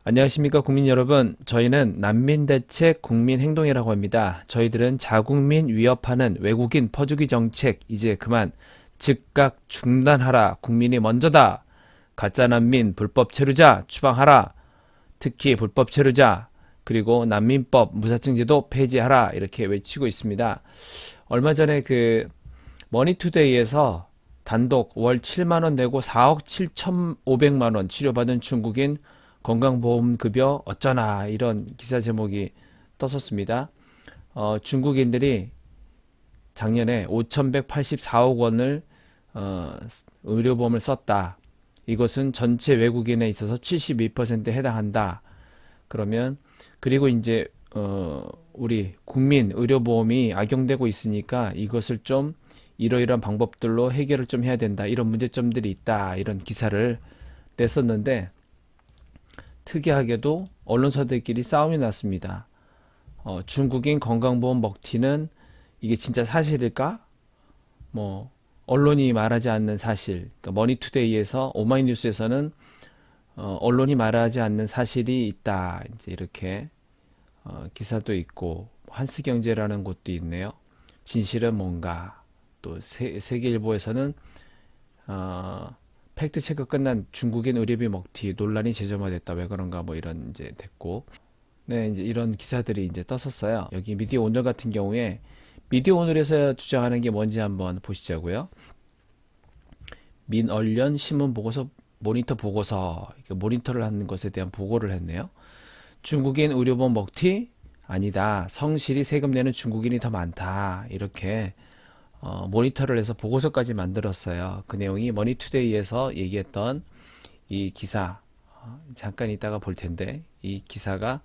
안녕하십니까 국민 여러분. 저희는 난민대책 국민행동이라고 합니다. 저희들은 자국민 위협하는 외국인 퍼주기 정책 이제 그만 즉각 중단하라. 국민이 먼저다. 가짜난민 불법 체류자 추방하라. 특히 불법 체류자 그리고 난민법 무사증제도 폐지하라. 이렇게 외치고 있습니다. 얼마 전에 그 머니투데이에서 단독 월 7만원 내고 4억 7,500만원 치료받은 중국인 건강보험급여 어쩌나 이런 기사 제목이 떴었습니다. 중국인들이 작년에 5,184억 원을 의료보험을 썼다. 이것은 전체 외국인에 있어서 72%에 해당한다. 그러면 그리고 이제 우리 국민 의료보험이 악용되고 있으니까 이것을 좀 이러이러한 방법들로 해결을 좀 해야 된다. 이런 문제점들이 있다. 이런 기사를 냈었는데 특이하게도 언론사들끼리 싸움이 났습니다. 중국인 건강보험 먹튀는 이게 진짜 사실일까? 뭐 언론이 말하지 않는 사실, 그러니까 머니투데이에서 오마이뉴스에서는 언론이 말하지 않는 사실이 있다. 이제 이렇게 기사도 있고 한스경제라는 곳도 있네요. 진실은 뭔가 또 세계일보에서는 팩트 체크 끝난 중국인 의료비 먹튀 논란이 재점화됐다. 왜 그런가 뭐 이런 이제 됐고. 네, 이제 이런 기사들이 이제 떴었어요. 여기 미디어 오늘 같은 경우에 미디어 오늘에서 주장하는 게 뭔지 한번 보시자고요. 민언련 신문 보고서 모니터 보고서 모니터를 하는 것에 대한 보고를 했네요. 중국인 의료보험 먹튀 아니다. 성실히 세금 내는 중국인이 더 많다. 이렇게 모니터를 해서 보고서까지 만들었어요. 그 내용이 머니투데이에서 얘기했던 이 기사 잠깐 이따가 볼 텐데 이 기사가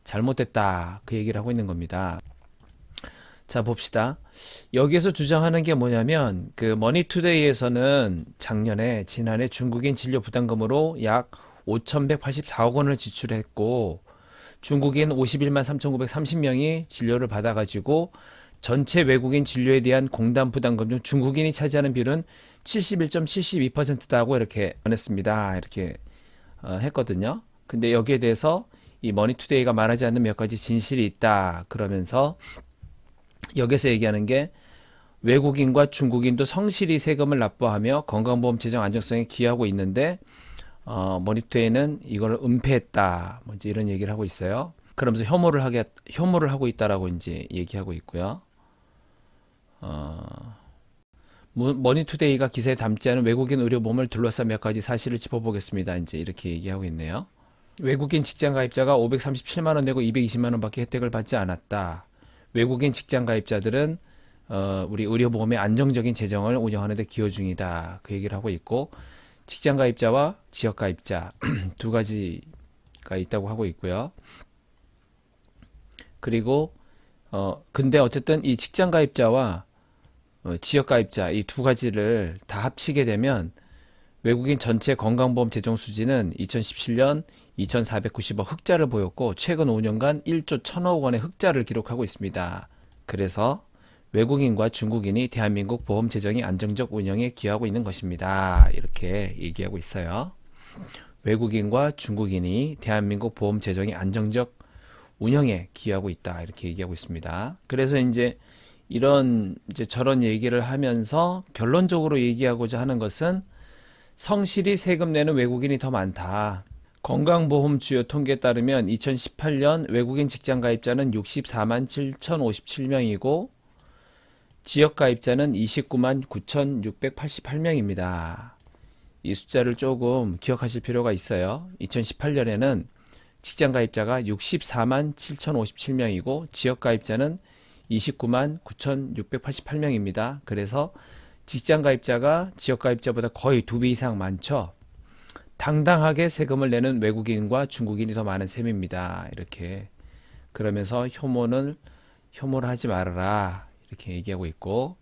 잘못됐다 그 얘기를 하고 있는 겁니다. 자 봅시다. 여기에서 주장하는 게 뭐냐면 그 머니투데이에서는 지난해 중국인 진료 부담금으로 약 5,184억 원을 지출했고 중국인 51만 3,930명이 진료를 받아가지고 전체 외국인 진료에 대한 공단 부담금 중 중국인이 차지하는 비율은 71.72%다고 이렇게 전했습니다. 이렇게 했거든요. 근데 여기에 대해서 이 머니투데이가 말하지 않는 몇 가지 진실이 있다. 그러면서 여기서 얘기하는 게 외국인과 중국인도 성실히 세금을 납부하며 건강보험 재정 안정성에 기여하고 있는데 머니투데이는 이걸 은폐했다. 뭐 이제 이런 얘기를 하고 있어요. 그러면서 혐오를 하고 있다라고 이제 얘기하고 있고요. 머니투데이가 기사에 담지 않은 외국인 의료보험을 둘러싼 몇 가지 사실을 짚어보겠습니다. 이제 이렇게 얘기하고 있네요. 외국인 직장 가입자가 537만 원 내고 220만 원밖에 혜택을 받지 않았다. 외국인 직장 가입자들은 우리 의료보험의 안정적인 재정을 운영하는 데 기여 중이다. 그 얘기를 하고 있고 직장 가입자와 지역 가입자 두 가지가 있다고 하고 있고요. 그리고 근데 어쨌든 이 직장 가입자와 지역 가입자 이 두 가지를 다 합치게 되면 외국인 전체 건강보험 재정 수지는 2017년 2,490억 흑자를 보였고 최근 5년간 1조 1,000억 원의 흑자를 기록하고 있습니다. 그래서 외국인과 중국인이 대한민국 보험 재정의 안정적 운영에 기여하고 있는 것입니다. 이렇게 얘기하고 있어요. 외국인과 중국인이 대한민국 보험 재정의 안정적 운영에 기여하고 있다. 이렇게 얘기하고 있습니다. 그래서 이제 저런 얘기를 하면서 결론적으로 얘기하고자 하는 것은 성실히 세금 내는 외국인이 더 많다. 건강보험 주요 통계에 따르면 2018년 외국인 직장 가입자는 64만 7,057명이고 지역 가입자는 29만 9,688명입니다. 이 숫자를 조금 기억하실 필요가 있어요. 2018년에는 직장 가입자가 64만 7,057명이고 지역 가입자는 29만 9,688명입니다. 그래서 직장 가입자가 지역 가입자보다 거의 2배 이상 많죠. 당당하게 세금을 내는 외국인과 중국인이 더 많은 셈입니다. 이렇게 그러면서 혐오를 하지 말아라 이렇게 얘기하고 있고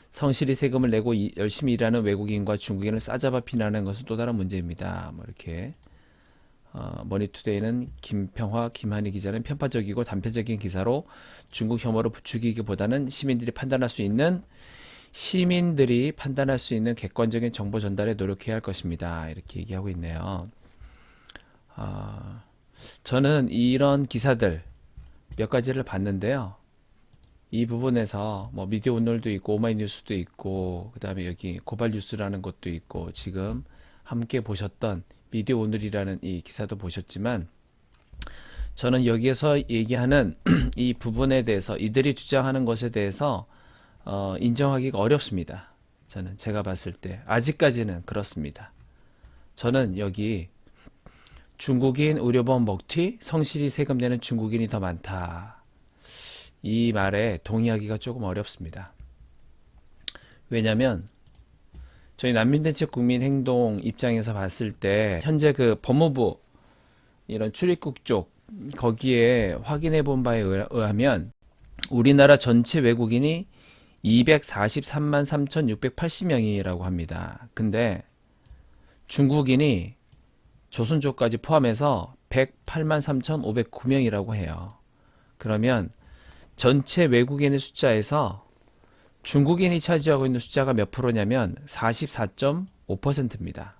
성실히 세금을 내고 열심히 일하는 외국인과 중국인을 싸잡아 비난하는 것은 또 다른 문제입니다. 뭐 이렇게 머니투데이는 김평화, 김한희 기자는 편파적이고 단편적인 기사로 중국 혐오를 부추기기보다는 시민들이 판단할 수 있는 객관적인 정보 전달에 노력해야 할 것입니다. 이렇게 얘기하고 있네요. 아, 저는 이런 기사들 몇 가지를 봤는데요. 이 부분에서 뭐 미디어 오늘도 있고 오마이뉴스도 있고 그다음에 여기 고발뉴스라는 것도 있고 지금 함께 보셨던 미디어 오늘이라는 이 기사도 보셨지만 저는 여기에서 얘기하는 이 부분에 대해서 이들이 주장하는 것에 대해서 인정하기가 어렵습니다. 저는 제가 봤을 때 아직까지는 그렇습니다. 저는 여기 중국인 의료보험 먹튀, 성실히 세금 내는 중국인이 더 많다. 이 말에 동의하기가 조금 어렵습니다. 왜냐하면 저희 난민대책 국민행동 입장에서 봤을 때 현재 그 법무부 이런 출입국 쪽 거기에 확인해 본 바에 의하면 우리나라 전체 외국인이 243만 3,680명이라고 합니다. 근데 중국인이 조선족까지 포함해서 108만 3,509명이라고 해요. 그러면 전체 외국인의 숫자에서 중국인이 차지하고 있는 숫자가 몇 프로냐면 44.5%입니다.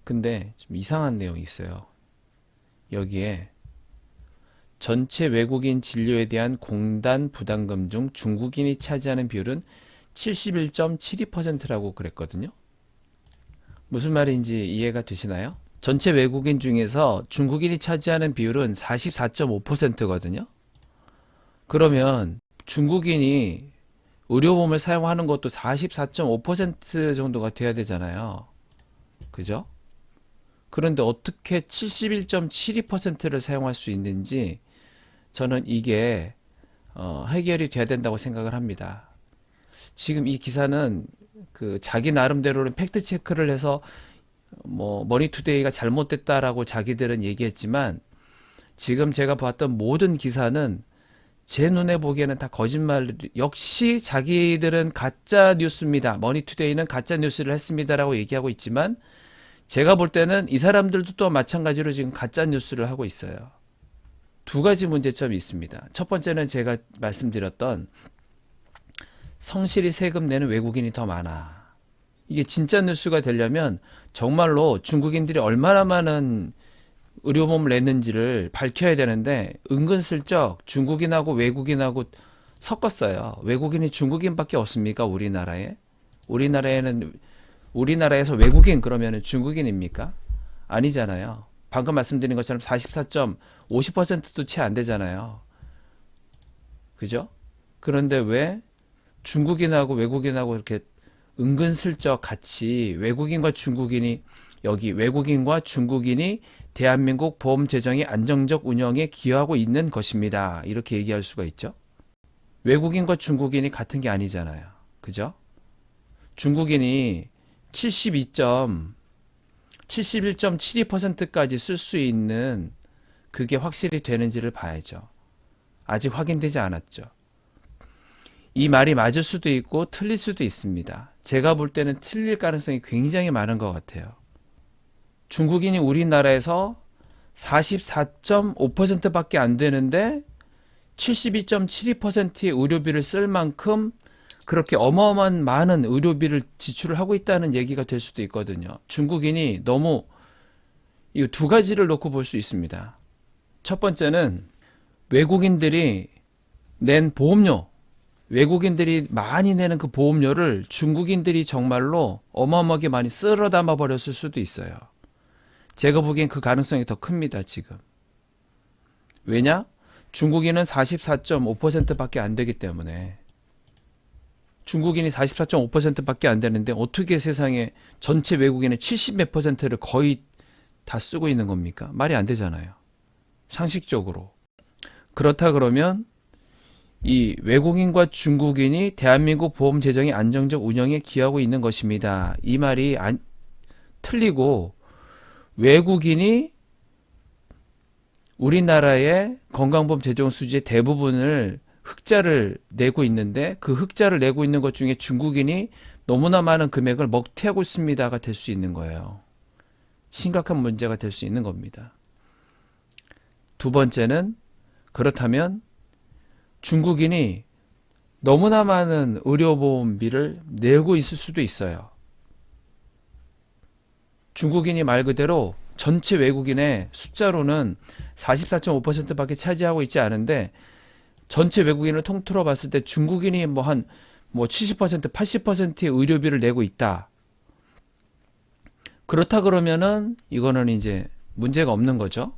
근데 좀 이상한 내용이 있어요. 여기에 전체 외국인 진료에 대한 공단 부담금 중 중국인이 차지하는 비율은 71.72%라고 그랬거든요. 무슨 말인지 이해가 되시나요? 전체 외국인 중에서 중국인이 차지하는 비율은 44.5%거든요. 그러면 중국인이 의료보험을 사용하는 것도 44.5% 정도가 돼야 되잖아요. 그죠? 그런데 어떻게 71.72%를 사용할 수 있는지 저는 이게 해결이 돼야 된다고 생각을 합니다. 지금 이 기사는 그 자기 나름대로는 팩트 체크를 해서 뭐 머니투데이가 잘못됐다라고 자기들은 얘기했지만 지금 제가 봤던 모든 기사는 제 눈에 보기에는 다 거짓말, 역시 자기들은 가짜 뉴스입니다. 머니투데이는 가짜 뉴스를 했습니다라고 얘기하고 있지만 제가 볼 때는 이 사람들도 또 마찬가지로 지금 가짜 뉴스를 하고 있어요. 두 가지 문제점이 있습니다. 첫 번째는 제가 말씀드렸던 성실히 세금 내는 외국인이 더 많아. 이게 진짜 뉴스가 되려면 정말로 중국인들이 얼마나 많은 의료보험을 냈는지를 밝혀야 되는데 은근슬쩍 중국인하고 외국인하고 섞었어요. 외국인이 중국인밖에 없습니까? 우리나라에? 우리나라에서 외국인 그러면 중국인입니까? 아니잖아요. 방금 말씀드린 것처럼 44.50%도 채 안 되잖아요. 그죠? 그런데 왜 중국인하고 외국인하고 이렇게 은근슬쩍 같이 외국인과 중국인이 여기 외국인과 중국인이 대한민국 보험 재정의 안정적 운영에 기여하고 있는 것입니다. 이렇게 얘기할 수가 있죠. 외국인과 중국인이 같은 게 아니잖아요. 그죠? 중국인이 71.72%까지 쓸 수 있는 그게 확실히 되는지를 봐야죠. 아직 확인되지 않았죠. 이 말이 맞을 수도 있고 틀릴 수도 있습니다. 제가 볼 때는 틀릴 가능성이 굉장히 많은 것 같아요. 중국인이 우리나라에서 44.5%밖에 안 되는데 72.72%의 의료비를 쓸 만큼 그렇게 어마어마한 많은 의료비를 지출을 하고 있다는 얘기가 될 수도 있거든요. 중국인이 너무 이 두 가지를 놓고 볼 수 있습니다. 첫 번째는 외국인들이 낸 보험료, 외국인들이 많이 내는 그 보험료를 중국인들이 정말로 어마어마하게 많이 쓸어 담아 버렸을 수도 있어요. 제가 보기엔 그 가능성이 더 큽니다, 지금. 왜냐? 중국인은 44.5%밖에 안 되기 때문에. 중국인이 44.5%밖에 안 되는데 어떻게 세상에 전체 외국인의 70몇 %를 거의 다 쓰고 있는 겁니까? 말이 안 되잖아요. 상식적으로. 그렇다 그러면 이 외국인과 중국인이 대한민국 보험 재정의 안정적 운영에 기여하고 있는 것입니다. 이 말이 틀리고 외국인이 우리나라의 건강보험 재정 수지의 대부분을 흑자를 내고 있는데 그 흑자를 내고 있는 것 중에 중국인이 너무나 많은 금액을 먹튀하고 있습니다가 될 수 있는 거예요. 심각한 문제가 될 수 있는 겁니다. 두 번째는 그렇다면 중국인이 너무나 많은 의료보험비를 내고 있을 수도 있어요. 중국인이 말 그대로 전체 외국인의 숫자로는 44.5%밖에 차지하고 있지 않은데 전체 외국인을 통틀어 봤을 때 중국인이 뭐 70%, 80%의 의료비를 내고 있다. 그렇다 그러면은 이거는 이제 문제가 없는 거죠.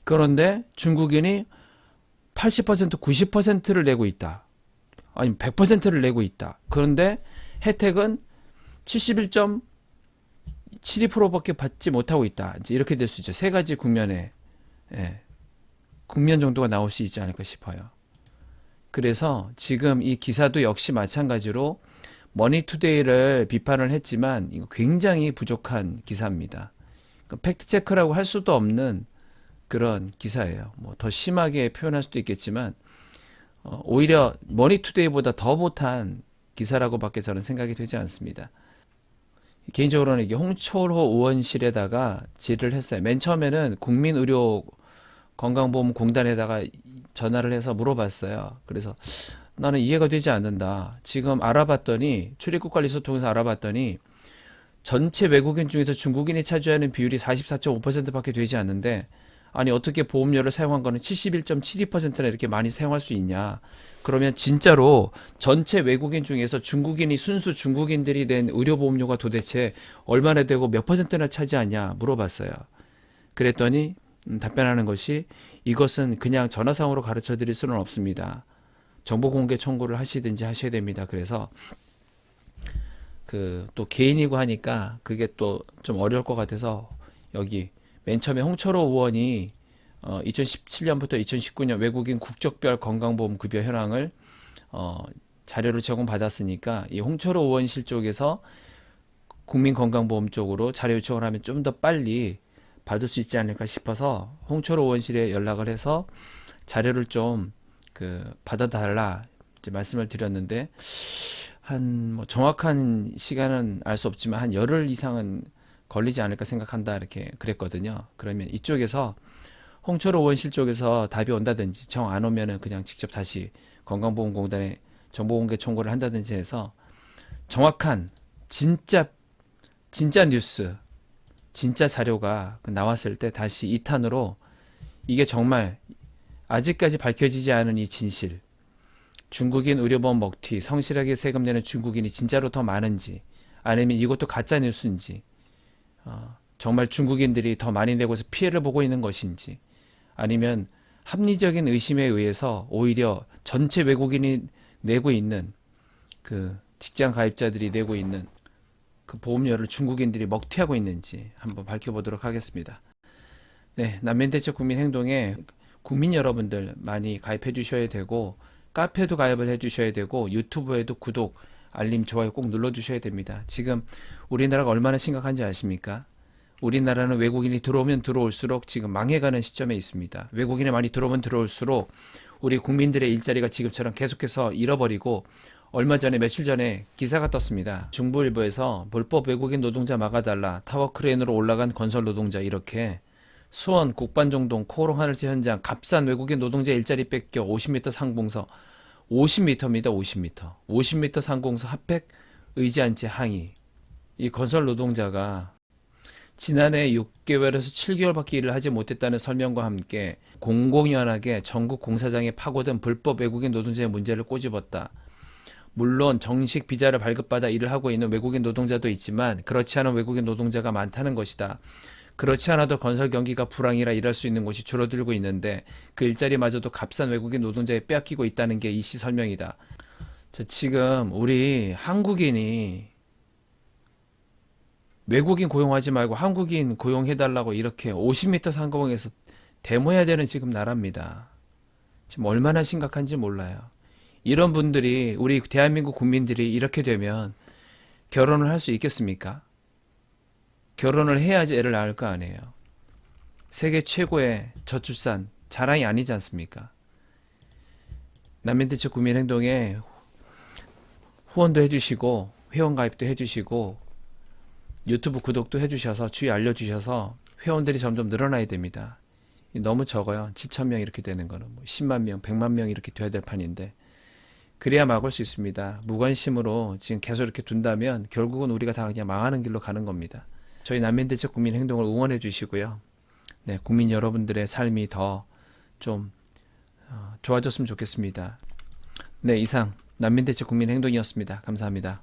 그런데 중국인이 80%, 90%를 내고 있다. 아니면 100%를 내고 있다. 그런데 혜택은 71.72%밖에 받지 못하고 있다. 이제 이렇게 될 수 있죠. 세 가지 국면에 국면 정도가 나올 수 있지 않을까 싶어요. 그래서 지금 이 기사도 역시 마찬가지로 머니투데이를 비판을 했지만 이거 굉장히 부족한 기사입니다. 팩트체크라고 할 수도 없는 그런 기사예요. 뭐 더 심하게 표현할 수도 있겠지만 오히려 머니투데이보다 더 못한 기사라고밖에 저는 생각이 되지 않습니다. 개인적으로는 이게 홍철호 의원실에다가 질의를 했어요. 맨 처음에는 국민의료건강보험공단에다가 전화를 해서 물어봤어요. 그래서 나는 이해가 되지 않는다. 지금 알아봤더니 출입국 관리소 통해서 알아봤더니 전체 외국인 중에서 중국인이 차지하는 비율이 44.5%밖에 되지 않는데 아니 어떻게 보험료를 사용한 거는 71.72%나 이렇게 많이 사용할 수 있냐. 그러면 진짜로 전체 외국인 중에서 중국인이 순수 중국인들이 낸 의료보험료가 도대체 얼마나 되고 몇 퍼센트나 차지하냐 물어봤어요. 그랬더니 답변하는 것이 이것은 그냥 전화상으로 가르쳐 드릴 수는 없습니다. 정보공개 청구를 하시든지 하셔야 됩니다. 그래서 또 개인이고 하니까 그게 또 좀 어려울 것 같아서 여기 맨 처음에 홍철호 의원이 2017년부터 2019년 외국인 국적별 건강보험 급여 현황을 자료를 제공받았으니까 이 홍철호 의원실 쪽에서 국민건강보험 쪽으로 자료 요청을 하면 좀 더 빨리 받을 수 있지 않을까 싶어서 홍철호 의원실에 연락을 해서 자료를 좀 받아달라 이제 말씀을 드렸는데 뭐 정확한 시간은 알 수 없지만 한 열흘 이상은 걸리지 않을까 생각한다 이렇게 그랬거든요. 그러면 이쪽에서 홍철호 의원실 쪽에서 답이 온다든지 정 안 오면은 그냥 직접 다시 건강보험공단에 정보공개 청구를 한다든지 해서 정확한 진짜 뉴스 진짜 자료가 나왔을 때 다시 2탄으로 이게 정말 아직까지 밝혀지지 않은 이 진실 중국인 의료보험 먹튀 성실하게 세금 내는 중국인이 진짜로 더 많은지 아니면 이것도 가짜 뉴스인지 정말 중국인들이 더 많이 내고서 피해를 보고 있는 것인지 아니면 합리적인 의심에 의해서 오히려 전체 외국인이 내고 있는 직장 가입자들이 내고 있는 그 보험료를 중국인들이 먹튀하고 있는지 한번 밝혀보도록 하겠습니다. 네, 난민대책 국민행동에 국민 여러분들 많이 가입해 주셔야 되고 카페도 가입을 해 주셔야 되고 유튜브에도 구독, 알림, 좋아요 꼭 눌러 주셔야 됩니다. 지금 우리나라가 얼마나 심각한지 아십니까? 우리나라는 외국인이 들어오면 들어올수록 지금 망해가는 시점에 있습니다. 외국인이 많이 들어오면 들어올수록 우리 국민들의 일자리가 지금처럼 계속해서 잃어버리고 얼마 전에 며칠 전에 기사가 떴습니다. 중부일보에서 불법 외국인 노동자 막아달라 타워크레인으로 올라간 건설 노동자 이렇게 수원 곡반종동 코오롱 하늘지 현장 값싼 외국인 노동자 일자리 뺏겨 50m 상공서 50m입니다. 50m 상공서 핫팩 의지한 채 항의. 이 건설 노동자가 지난해 6개월에서 7개월밖에 일을 하지 못했다는 설명과 함께 공공연하게 전국 공사장에 파고든 불법 외국인 노동자의 문제를 꼬집었다. 물론 정식 비자를 발급받아 일을 하고 있는 외국인 노동자도 있지만 그렇지 않은 외국인 노동자가 많다는 것이다. 그렇지 않아도 건설 경기가 불황이라 일할 수 있는 곳이 줄어들고 있는데 그 일자리마저도 값싼 외국인 노동자에 빼앗기고 있다는 게 이씨 설명이다. 지금 우리 한국인이 외국인 고용하지 말고 한국인 고용해달라고 이렇게 50m 상공에서 데모해야 되는 지금 나라입니다. 지금 얼마나 심각한지 몰라요. 이런 분들이 우리 대한민국 국민들이 이렇게 되면 결혼을 할 수 있겠습니까? 결혼을 해야지 애를 낳을 거 아니에요. 세계 최고의 저출산 자랑이 아니지 않습니까? 난민대책 국민행동에 후원도 해주시고 회원가입도 해주시고 유튜브 구독도 해주셔서 주위 알려주셔서 회원들이 점점 늘어나야 됩니다. 너무 적어요. 7,000명 이렇게 되는 거는 10만 명, 100만 명 이렇게 돼야 될 판인데 그래야 막을 수 있습니다. 무관심으로 지금 계속 이렇게 둔다면 결국은 우리가 다 그냥 망하는 길로 가는 겁니다. 저희 난민대책 국민 행동을 응원해 주시고요. 네, 국민 여러분들의 삶이 더 좀 좋아졌으면 좋겠습니다. 네, 이상 난민대책 국민 행동이었습니다. 감사합니다.